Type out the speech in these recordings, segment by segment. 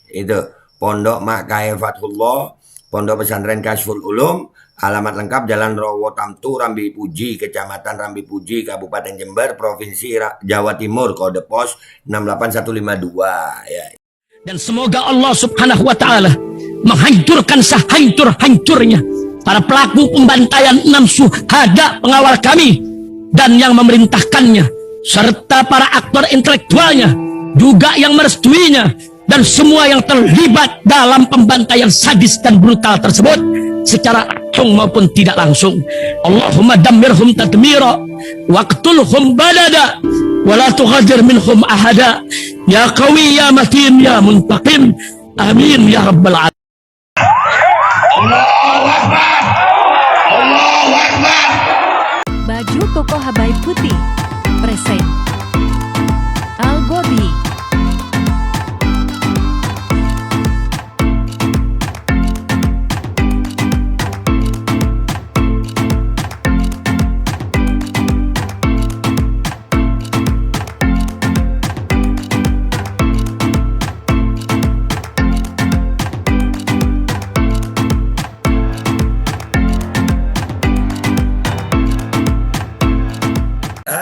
Itu Pondok Makkaya Fathullah, Pondok Pesantren Kasful Ulum, alamat lengkap Jalan Rowo Tamtu, Rambi Puji, Kecamatan Rambi Puji, Kabupaten Jember, Provinsi Jawa Timur, kode pos 68152 ya. Dan semoga Allah Subhanahu wa taala menghancurkan sehancur-hancurnya para pelaku pembantaian 6 syuhada pengawal kami dan yang memerintahkannya, serta para aktor intelektualnya juga yang merestuinya, dan semua yang terlibat dalam pembantaian sadis dan brutal tersebut secara langsung maupun tidak langsung. Allahumma dammirhum tadmira waqtulhum balada wala tughadir minhum ahada ya qawi ya matin ya muntaqim amin ya rabbal alamin. Allahu Akbar, Allahu Akbar. Baju koko Habaib Putih present Al Gobi.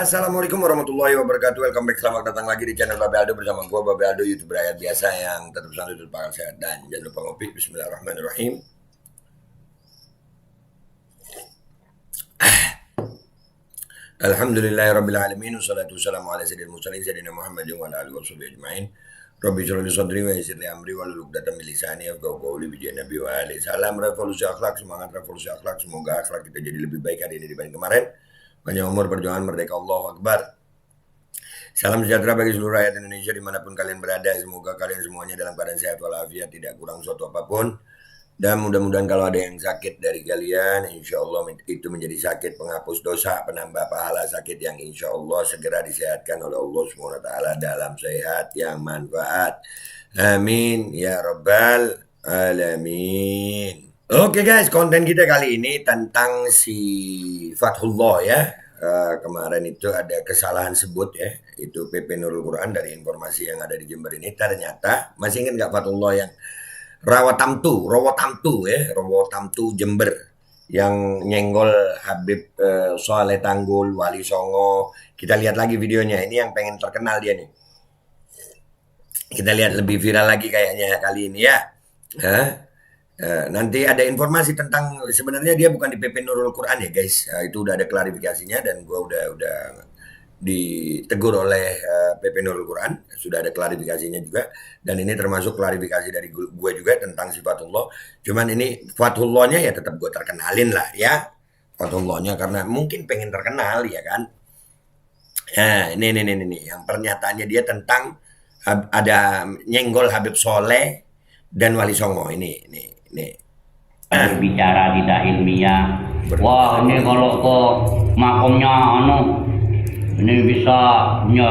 Assalamualaikum warahmatullahi wabarakatuh. Welcome back, selamat datang lagi di channel Babe Aldo bersama gua Babe Aldo, YouTuber rakyat biasa yang tetap selalu tetap sehat dan jangan lupa ngopi. Bismillahirrahmanirrahim. Alhamdulillahirabbil alamin, wassalatu wassalamu ala sayyidil mursalin sayyidina Muhammadin wa ala alihi washabihi ajmain. Rabbi shrah li sadri wa yassir li amri wahlul 'uqdatam min lisani yafqahu qawli bi nabi wa alihi. Salam revolusi akhlak, semangat revolusi akhlak. Semoga akhlak kita jadi lebih baik hari ini dibanding kemarin. Panjang umur, perjuangan, merdeka, Allahu Akbar. Salam sejahtera bagi seluruh rakyat Indonesia dimanapun kalian berada. Semoga kalian semuanya dalam keadaan sehat walafiat, tidak kurang suatu apapun. Dan mudah-mudahan kalau ada yang sakit dari kalian, insya Allah itu menjadi sakit penghapus dosa, penambah pahala, sakit yang insya Allah segera disehatkan oleh Allah SWT dalam sehat yang manfaat. Amin ya rabbal alamin. Oke guys, konten kita kali ini tentang si Fathullah ya. Kemarin itu ada kesalahan sebut ya, itu PP Nurul Quran. Dari informasi yang ada di Jember ini ternyata, masih ingat nggak Fathullah yang Rawo Tamtu Jember yang nyenggol Habib Soleh Tanggul, Wali Songo. Kita lihat lagi videonya, ini yang pengen terkenal dia nih. Kita lihat lebih viral lagi kayaknya kali ini ya. Nanti ada informasi tentang sebenarnya dia bukan di PP Nurul Quran ya guys. Itu udah ada klarifikasinya dan gue udah ditegur oleh PP Nurul Quran, sudah ada klarifikasinya juga, dan ini termasuk klarifikasi dari gue juga tentang Sifatullah. Cuman ini Fathullahnya ya tetap gue terkenalin lah ya, Fathullahnya karena mungkin pengen terkenal ya kan. Nah ini yang pernyataannya dia tentang ada nyenggol Habib Soleh dan Wali Songo ini. Berbicara tidak ilmiah. Wah, ini kalau ke makamnya ini bisa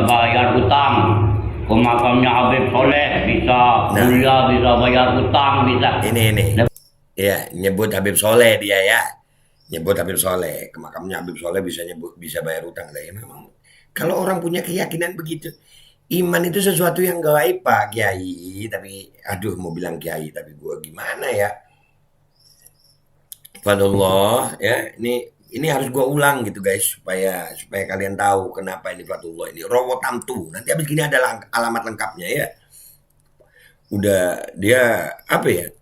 bayar utang. Ke makamnya Habib Soleh bisa kuliah, bisa bayar utang, bisa. Ini. Ya, nyebut Habib Soleh dia ya. Nyebut Habib Soleh, ke makamnya Habib Soleh bisa bayar utang. Lah ya memang kalau orang punya keyakinan begitu. Iman itu sesuatu yang gaib Pak Kiai, tapi aduh mau bilang Kiai tapi gue gimana ya. Fatullah ya, ini harus gue ulang gitu guys supaya kalian tahu kenapa ini Fatullah ini Rawo Tamtu. Nanti habis gini ada alamat lengkapnya ya. Udah dia apa ya?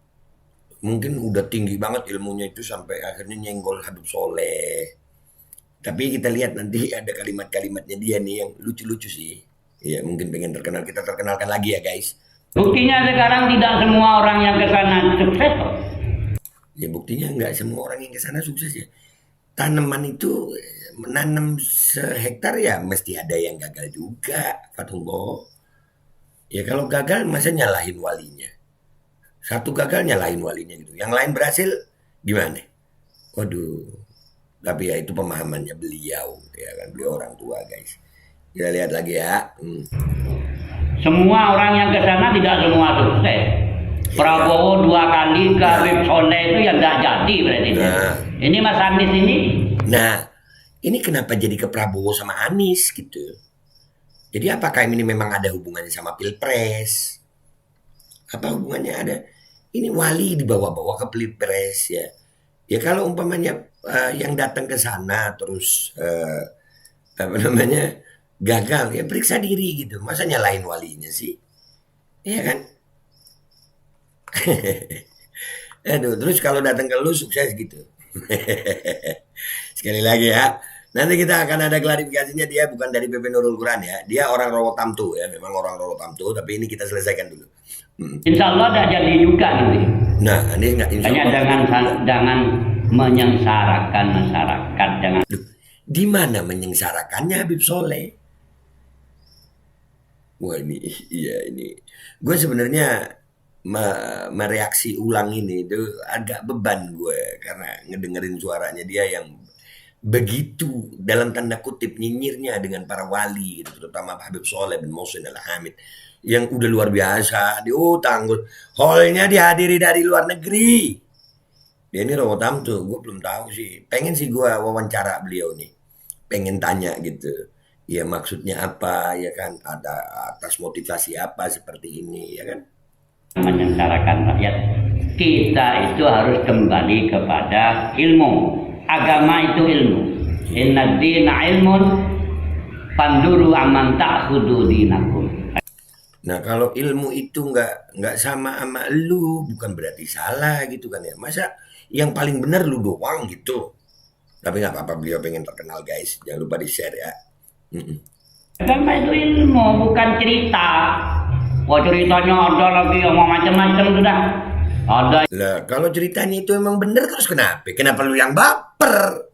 Mungkin udah tinggi banget ilmunya itu sampai akhirnya nyenggol Habib Soleh. Tapi kita lihat nanti ada kalimat-kalimatnya dia nih yang lucu-lucu sih. Ya mungkin pengen terkenal, kita terkenalkan lagi ya guys. Buktinya sekarang tidak semua orang yang ke sana sukses. Ya buktinya nggak semua orang yang ke sana sukses ya. Tanaman itu menanam sehektar ya mesti ada yang gagal juga, Fatullah. Ya kalau gagal masa nyalahin walinya. Satu gagal nyalahin walinya gitu. Yang lain berhasil gimana? Waduh. Tapi ya itu pemahamannya beliau ya kan, beliau orang tua guys. Kita lihat lagi ya. Semua orang yang ke sana tidak semua sukses. Prabowo 2 kali ke Habib Soleh itu yang tidak jadi berarti. Ini Mas Anies ini. Nah, ini kenapa jadi ke Prabowo sama Anies gitu? Jadi apakah ini memang ada hubungannya sama Pilpres? Apa hubungannya ada? Ini wali dibawa-bawa ke pilpres ya. Ya kalau umpamanya yang datang ke sana terus apa namanya gagal ya periksa diri gitu. Masa nyalain walinya sih? Iya kan? Aduh, terus kalau datang ke lu sukses gitu. Sekali lagi ya. Nanti kita akan ada klarifikasinya, dia bukan dari PP Nurul Quran ya. Dia orang Rawotamtu ya, memang orang Rawotamtu, tapi ini kita selesaikan dulu. Insya Allah dah jadi juga gitu. Nah, ini enggak insya Hanya Allah. jangan menyengsarakan masyarakat, jangan. Loh, di mana menyengsarakannya Habib Soleh? Wah ini, iya ini. Gue sebenarnya mereaksi ulang ini itu agak beban gue karena ngedengerin suaranya dia yang begitu dalam tanda kutip nyinyirnya dengan para wali gitu, terutama Habib Soleh bin Mohsin Al-Hamid yang udah luar biasa tanggul hallnya dihadiri dari luar negeri. Dia ini Rawotam tuh, gue belum tahu sih, pengen sih gue wawancara beliau nih, pengen tanya gitu ya maksudnya apa ya kan, ada atas motivasi apa seperti ini ya kan. Menyengsarakan rakyat. Kita itu harus kembali kepada ilmu. Agama itu ilmu. Inna dina ilmun panduru aman ta'khudu dinakum. Nah kalau ilmu itu nggak sama lu bukan berarti salah gitu kan ya. Masa yang paling benar lu doang gitu. Tapi nggak apa-apa, beliau pengen terkenal guys. Jangan lupa di share ya. Agama itu ilmu, bukan cerita. Wah ceritanya ada lagi yang mau macam-macam sudah. Ada. Lah kalau ceritanya itu emang bener terus kenapa? Kenapa lu yang baper?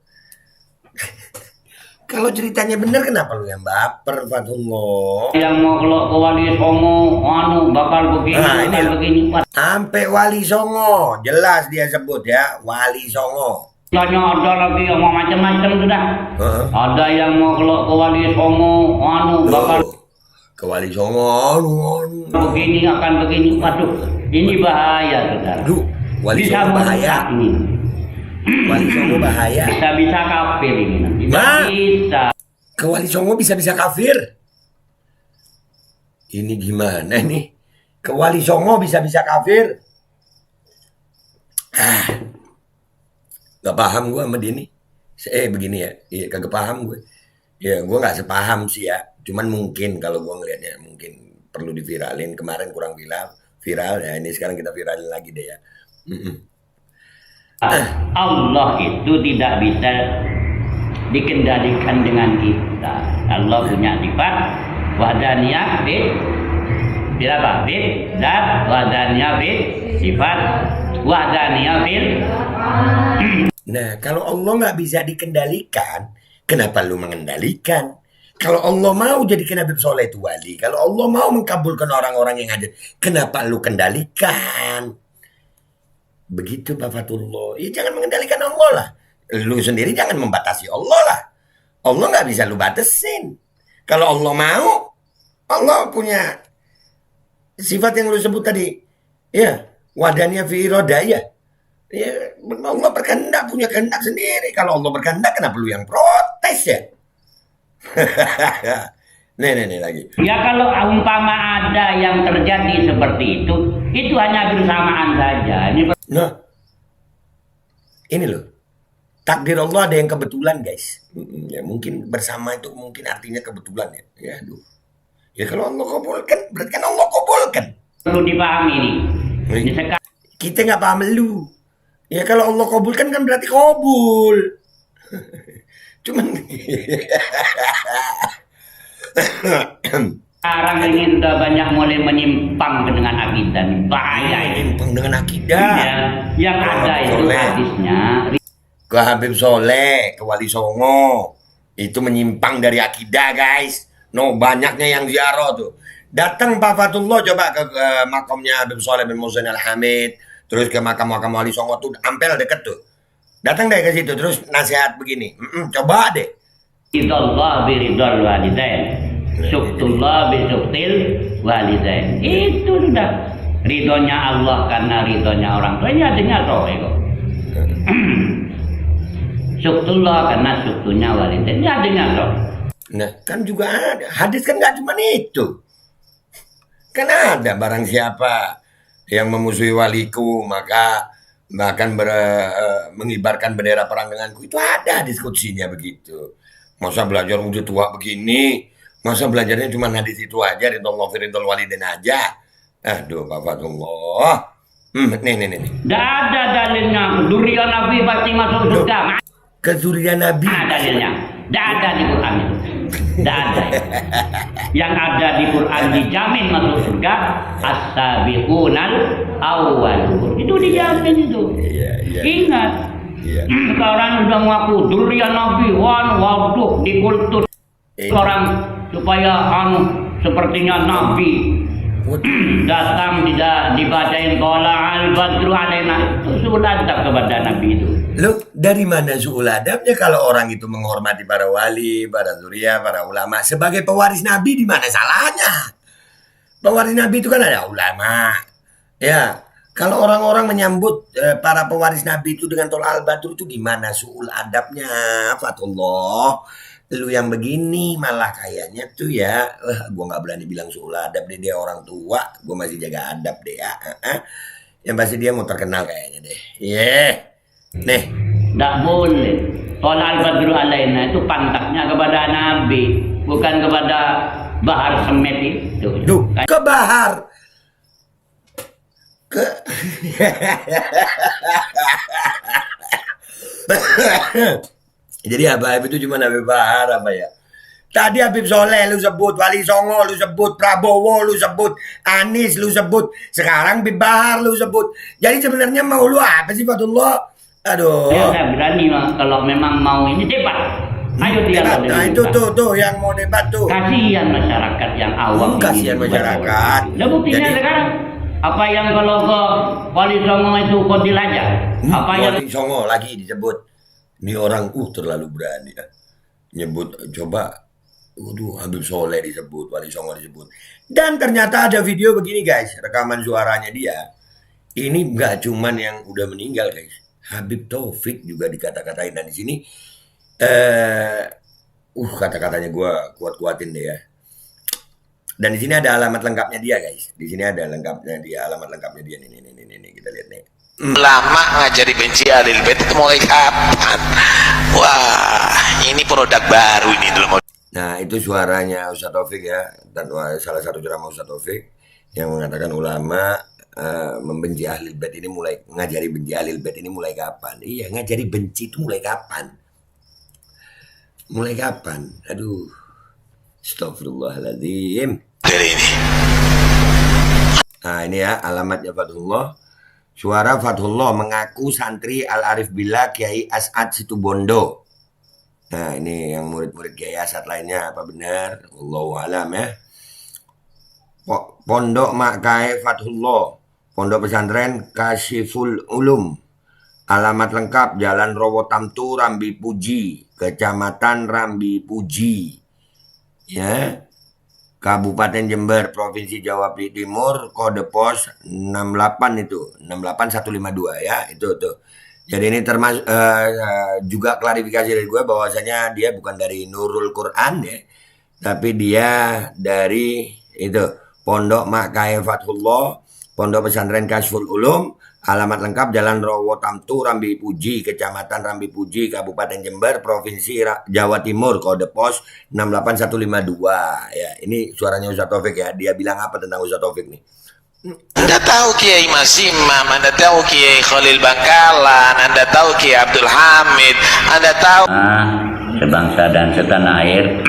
Kalau ceritanya bener kenapa lu yang baper, Fatullah? Yang mau kalau ke Wali Songo, bakal begini, bakal begini. Sampai Wali Songo, jelas dia sebut ya, Wali Songo. Tanya ada lagi yang mau macam-macam sudah. Ada yang mau kalau ke Wali Songo, bakal ke Wali Songo, begini akan begini. Waduh, ini bahaya saudara. Duh, Wali Songo bahaya. Ini. Wali Songo bahaya. Bisa kafir ini nanti. Bisa. Ke Wali Songo bisa kafir. Ini gimana nih? Ke Wali Songo bisa kafir. Gak paham gue sama dia nih. Begini ya. Iya, kagak paham gue. Ya, gue gak sepaham sih ya. Cuman mungkin kalau gue ngelihatnya mungkin perlu diviralin. Kemarin kurang viral ya. Ini sekarang kita viralin lagi deh ya. Allah itu tidak bisa dikendalikan dengan kita. Allah punya sifat wahdaniyah dan wahdaniyah sifat wahdaniyah Nah, kalau Allah nggak bisa dikendalikan, kenapa lu mengendalikan? Kalau Allah mau jadikan Habib Soleh itu wali, kalau Allah mau mengkabulkan orang-orang yang ada, kenapa lu kendalikan? Begitu Pak Fatullah. Ya jangan mengendalikan Allah lah. Lu sendiri jangan membatasi Allah lah. Allah nggak bisa lu batasin. Kalau Allah mau, Allah punya sifat yang lu sebut tadi. Ya, wadahnya fi iradaya. Ya, Allah berkehendak, punya kehendak sendiri. Kalau Allah berkehendak, kenapa lu yang protes ya? Nih lagi. Ya kalau umpama ada yang terjadi seperti itu hanya bersamaan saja. Ini loh. Takdir Allah ada yang kebetulan guys. Ya mungkin bersama itu mungkin artinya kebetulan ya. Ya aduh. Ya kalau Allah kabulkan, berarti kan Allah kabulkan. Perlu dipahami nih. Kita nggak paham lu. Ya kalau Allah kabulkan kan berarti kabul. Cuman sekarang ini udah banyak mulai menyimpang dengan akidah. Bahaya ini. Menyimpang dengan akidah. Ya, yang ada itu hadisnya. Ke Habib Soleh, ke Wali Songo. Itu menyimpang dari akidah guys. Banyaknya yang ziarah tuh. Datang Pak Fatullah coba ke makamnya Habib Soleh bin Mohsin Al-Hamid. Terus ke makam-makam Wali Songo tuh Ampel deket tuh. Datang deh ke situ terus nasihat begini. Coba deh. Ridallah biridal walidain. Suktullah bisuktil walidain. Itu sudah ridhonya Allah karena ridhonya orang tua. Ini artinya roh kok. Suktullah karena suktunya walidain. Ini artinya roh. Nah kan juga ada. Hadis kan gak cuma itu. Kan ada barang siapa yang memusuhi waliku maka bahkan mengibarkan bendera perang denganku, itu ada diskusinya begitu. Masa belajar udah tua begini, masa belajarnya cuma hadis itu aja, ridho firidul walidin aja. Aduh, Pak Fatullah. Nih. Tidak ada dalilnya. Durian Nabi pasti masuk surga. Kesurian Nabi. Mana dalilnya? Tidak ada di Quran itu. Tidak ada. Yang ada di Quran dijamin masuk surga. As-sabiqunal awwalun. Itu dijamin itu. Iya. Ingat. Iya. Sekarang sudah mengaku durian Nabi. Waduh, dikultur orang supaya sepertinya Nabi datang tidak dibacain qala al-badru alaina, itu suul adab kepada Nabi itu. Loh, dari mana suul adabnya kalau orang itu menghormati para wali, para zuriya, para ulama sebagai pewaris Nabi? Di mana salahnya? Pewaris Nabi itu kan ada ulama. Ya, kalau orang-orang menyambut para pewaris Nabi itu dengan tol al-badru itu gimana suul adabnya? Fatullah. Lu yang begini malah kayaknya tuh ya, gue nggak berani bilang suul adab deh, dia orang tua, gue masih jaga adab deh ya. Yang pasti dia mau terkenal kayaknya deh. Nih. Nggak boleh. Qala al-badru alaina itu pantasnya kepada Nabi, bukan kepada Bahar Semet itu. Duh, ke Bahar. Jadi Habib itu cuma Habib Bahar apa ya? Tadi Habib Soleh lu sebut, Wali Songo lu sebut, Prabowo lu sebut, Anies lu sebut, sekarang Habib Bahar lu sebut. Jadi sebenarnya mau lu apa sih Fatullah? Aduh. Ya, saya berani kalau memang mau ini debat. Ayo debat. Nah itu tuh yang mau debat tuh. Kasihan masyarakat yang awam. Kasihan masyarakat. Nah buktinya sekarang apa yang kalau ke Wali Songo itu Kodil aja? Apa yang Wali Songo lagi disebut? Ini orang terlalu berani ya. Nyebut coba Habib Soleh disebut, Wali Songo disebut. Dan ternyata ada video begini guys, rekaman suaranya dia. Ini nggak cuman yang udah meninggal guys. Habib Taufik juga dikata-katain, dan di sini kata-katanya gue kuat-kuatin deh ya. Dan di sini ada alamat lengkapnya dia guys. Di sini ada lengkapnya dia, alamat lengkapnya dia nih kita lihat nih. Lama ngajari benci Ahlul Bait itu mulai kapan? Wah, ini produk baru ini dulu. Nah, itu suaranya Ustaz Taufik ya, dan salah satu ceramah Ustaz Taufik yang mengatakan ulama membenci Ahlul Bait ini mulai, ngajari benci Ahlul Bait ini mulai kapan? Iya, ngajari benci itu mulai kapan? Mulai kapan? Aduh. Astagfirullahaladzim. Dari ini. Nah, ini ya alamatnya Fatullah. Suara Fatullah mengaku santri Al-Arif Billah Kiai As'ad Situbondo. Nah, ini yang murid-murid Kiai As'ad lainnya apa benar? Allahu alam ya. Pondok Makai Fatullah, Pondok Pesantren Kasyiful Ulum. Alamat lengkap Jalan Rowo Tamtu, Rambi Puji, Kecamatan Rambi Puji. Ya. Kabupaten Jember, Provinsi Jawa Timur, kode pos 68 itu, 68152 ya, itu tuh. Jadi ini termasuk juga klarifikasi dari gue bahwasanya dia bukan dari Nurul Quran ya, tapi dia dari itu Pondok Makai Fatullah, Pondok Pesantren Kasyiful Ulum. Alamat lengkap Jalan Rowo Tamtu, Rambi Puji, Kecamatan Rambi Puji, Kabupaten Jember, Provinsi Jawa Timur, kode pos 68152. Ya, ini suaranya Ustaz Taufik ya. Dia bilang apa tentang Ustaz Taufik nih? Anda tahu Kiai Mas Imam, Anda tahu Kiai Khalil Bangkalan, Anda tahu Kiai Abdul Hamid, Anda tahu sebangsa dan setanah air.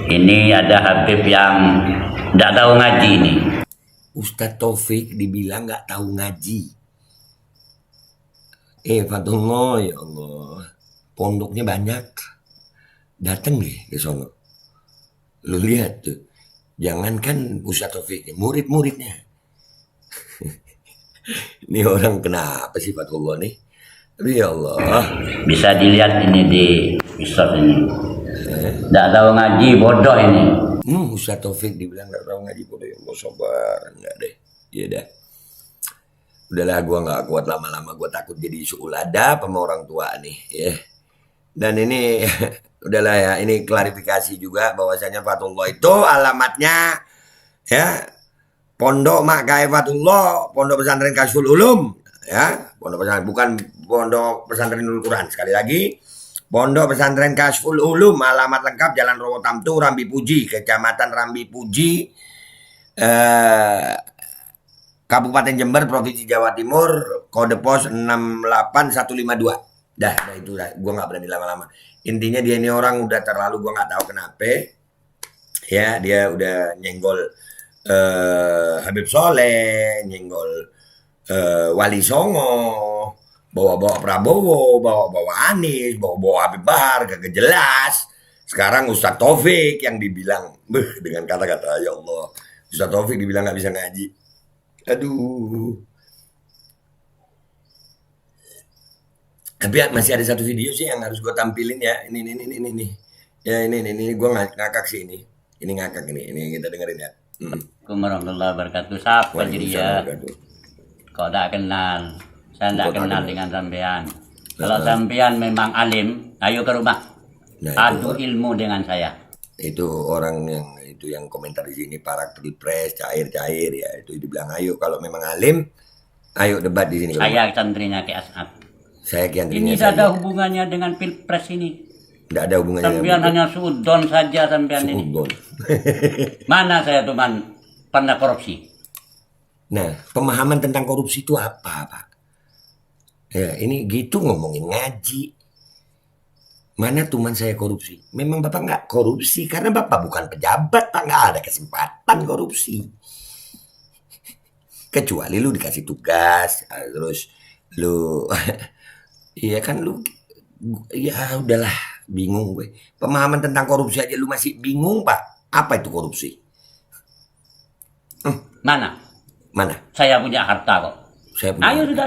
Ini ada Habib yang tidak tahu ngaji ini. Ustadz Taufik dibilang nggak tahu ngaji. Fatullah ya Allah, pondoknya banyak. Dateng deh ke sono. Lu lihat tuh, jangankan Ustadz Taufik, murid-muridnya. Ini orang kenapa sih Fatullah nih? Tapi ya Allah. Bisa dilihat ini di episode ini. Tidak tahu ngaji, bodoh ini. Ustadz Taufik dibilang gak tahu ngaji, bodoh ya Allah, sabar. Enggak deh, iya dah. Udahlah, gue gak kuat lama-lama, gue takut jadi suul adab sama orang tua nih ya. Dan ini udahlah ya, ini klarifikasi juga bahwasanya Fatullah itu alamatnya ya Pondok Mak Kaifatullah, Pondok Pesantren Kasful Ulum, ya, pondok pesantren bukan Pondok Pesantren Nurul Quran. Sekali lagi, Pondok Pesantren Kasful Ulum, alamat lengkap Jalan Rowo Tamtu, Rambi Puji, Kecamatan Rambi Puji, Kabupaten Jember, Provinsi Jawa Timur, kode pos 68152. Dah itu dah. Gue nggak berani lama-lama. Intinya dia ini orang udah terlalu, gue nggak tahu kenapa. Ya, dia udah nyenggol Habib Soleh, nyenggol Wali Songo, bawa-bawa Prabowo, bawa-bawa Anies, bawa-bawa Habib Bahar, gak jelas. Sekarang Ustadz Taufik yang dibilang, dengan kata-kata ya Allah, Ustadz Taufik dibilang nggak bisa ngaji. Aduh. Tapi masih ada satu video sih yang harus gue tampilin ya. Ini. Ya ini gue ngakak sih ini. Ini ngakak ini kita dengerin ya. Assalamualaikum warahmatullahi wabarakatuh. Siapa dia? Kau tak kenal. Saya tidak kenal dengan sampean. Kalau sampean memang alim, ayo ke rumah. Adu ilmu dengan saya. Itu orang yang komentar di sini, para pilpres cair-cair ya, itu dibilang ayo kalau memang alim, ayo debat di sini. Saya santrinya Ki As'ad. Saya ini tidak ada hubungannya dengan pilpres ini. Tidak ada hubungannya. Sampean hanya sudon saja sampean ini. Mana saya teman pernah korupsi. Nah, pemahaman tentang korupsi itu apa, Pak? Ya, ini gitu ngomongin ngaji. Mana tuman saya korupsi? Memang Bapak nggak korupsi karena Bapak bukan pejabat, Pak, nggak ada kesempatan korupsi. Kecuali lu dikasih tugas, terus lu, iya kan lu, ya udahlah, bingung gue. Pemahaman tentang korupsi aja lu masih bingung, Pak. Apa itu korupsi? Mana? Saya punya harta kok. Ayo sudah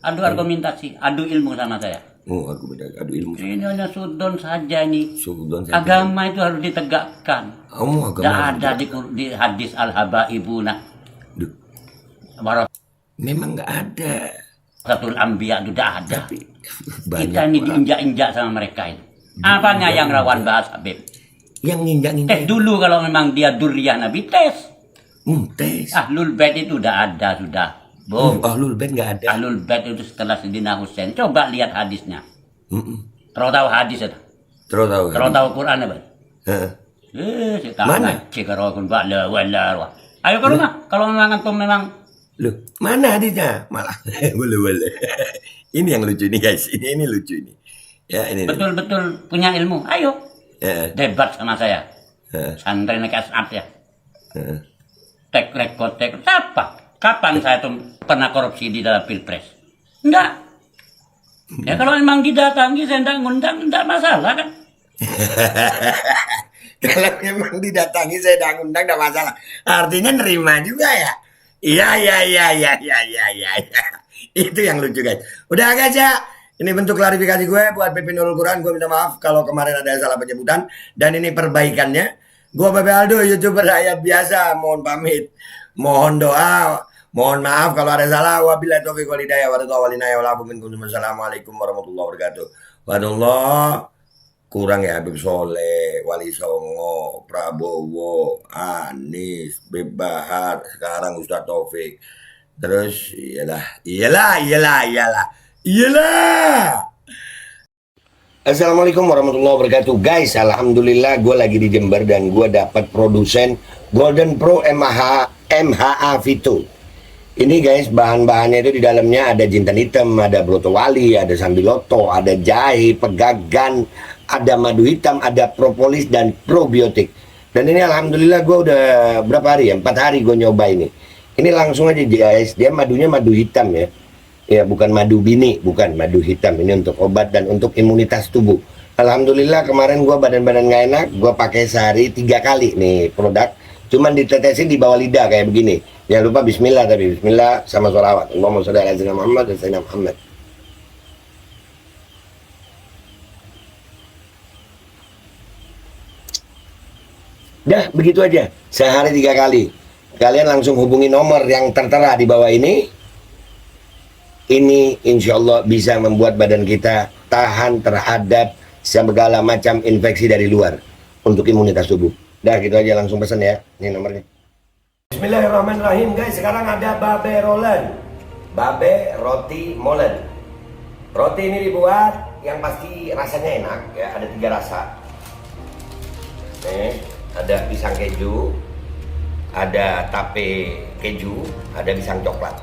adu argumentasi, adu ilmu sama saya. Adu ilmu. Ini hanya sudon saja nih. Agama itu harus ditegakkan. Tidak ada di hadis al-habaibuna. Memang nggak ada. Rasul Anbiya itu tidak ada. Kita ini diinjak-injak sama mereka itu. Apanya yang rawan bahas Habib? Yang injak-injak. Dulu kalau memang dia duriyah Nabi tes. Tes. Ahlul Bait itu udah ada sudah. Ahlul Bait nggak ada. Ahlul Bait itu setelah Sayyidina Husain. Coba lihat hadisnya. Terus tahu hadis itu. Terus tahu Quran apa? Mana? Ayo ke rumah. Kalau memang antum memang. Loh, mana hadisnya? Malah boleh. Ini yang lucu ini guys. Ini lucu ini. Ya ini. Betul-betul punya ilmu. Ayo. Debat sama saya. Santri Ki As'ad ya. Tek rekod. Apa? Kapan saya tuh pernah korupsi di dalam pilpres? Enggak. Ya kalau memang didatangi saya ngundang, enggak masalah kan? Kalau memang didatangi saya ngundang enggak masalah. Artinya nerima juga ya? Iya. Itu yang lucu guys. Udah guys ya. Ini bentuk klarifikasi gue buat PP Nurul Quran. Gue minta maaf kalau kemarin ada salah penyebutan. Dan ini perbaikannya. Gue Babe Aldo, YouTuber rakyat biasa. Mohon pamit. Mohon doa. Mohon maaf kalau ada salah. Wabillahi taufiq wal hidayah. Wassalamualaikum warahmatullahi wabarakatuh. Waduh, kurang ya Habib Soleh, Wali Songo, Prabowo, Anies, Habib Bahar, sekarang Ustadz Taufik. Terus iyalah. Assalamualaikum warahmatullahi wabarakatuh. Guys, alhamdulillah gue lagi di Jember dan gue dapat produsen Golden Pro MHA Vito. Ini guys, bahan-bahannya itu di dalamnya ada jintan hitam, ada broto wali, ada sambiloto, ada jahe, pegagan, ada madu hitam, ada propolis dan probiotik. Dan ini alhamdulillah gue udah berapa hari ya? 4 hari gue nyoba ini. Ini langsung aja guys, dia madunya madu hitam ya. Ya bukan madu bini, bukan madu hitam. Ini untuk obat dan untuk imunitas tubuh. Alhamdulillah kemarin gue badan-badan gak enak, gue pakai sehari 3 kali nih produk. Cuman ditetesin di bawah lidah kayak begini. Jangan lupa bismillah, tapi bismillah sama sholawat. Allahumma sholli ala sayyidina Muhammad dan sayyidina Muhammad. Dah begitu aja, sehari 3 kali. Kalian langsung hubungi nomor yang tertera di bawah ini. Ini insya Allah bisa membuat badan kita tahan terhadap segala macam infeksi dari luar untuk imunitas tubuh. Dah gitu aja, langsung pesan ya. Ini nomornya. Bismillahirrahmanirrahim guys, sekarang ada babe rolen, babe roti molen. Roti ini dibuat yang pasti rasanya enak ya, ada 3 rasa. Nih, ada pisang keju, ada tape keju, ada pisang coklat.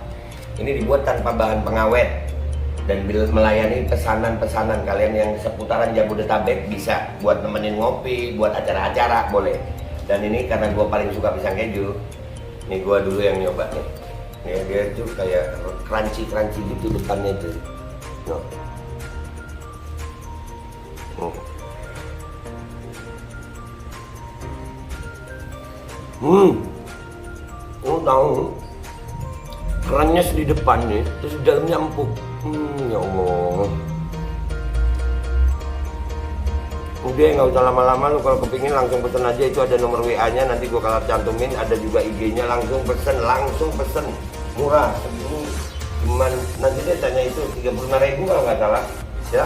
Ini dibuat tanpa bahan pengawet dan melayani pesanan-pesanan kalian yang seputaran Jabodetabek, bisa buat nemenin ngopi, buat acara-acara boleh. Dan ini karena gue paling suka pisang keju, nih gue dulu yang nyoba nih. Ya, dia tuh kayak crunchy gitu depannya tuh. No. Lu tahu kerannyes di depan nih, terus di dalamnya empuk. Ya Allah. Udah nggak usah lama-lama, lu kalau kepingin langsung pesen aja, itu ada nomor WA-nya, nanti gua kalau cantumin, ada juga IG-nya, langsung pesen, murah. Cuman nanti dia tanya itu 35.000 kalau nggak salah, ya.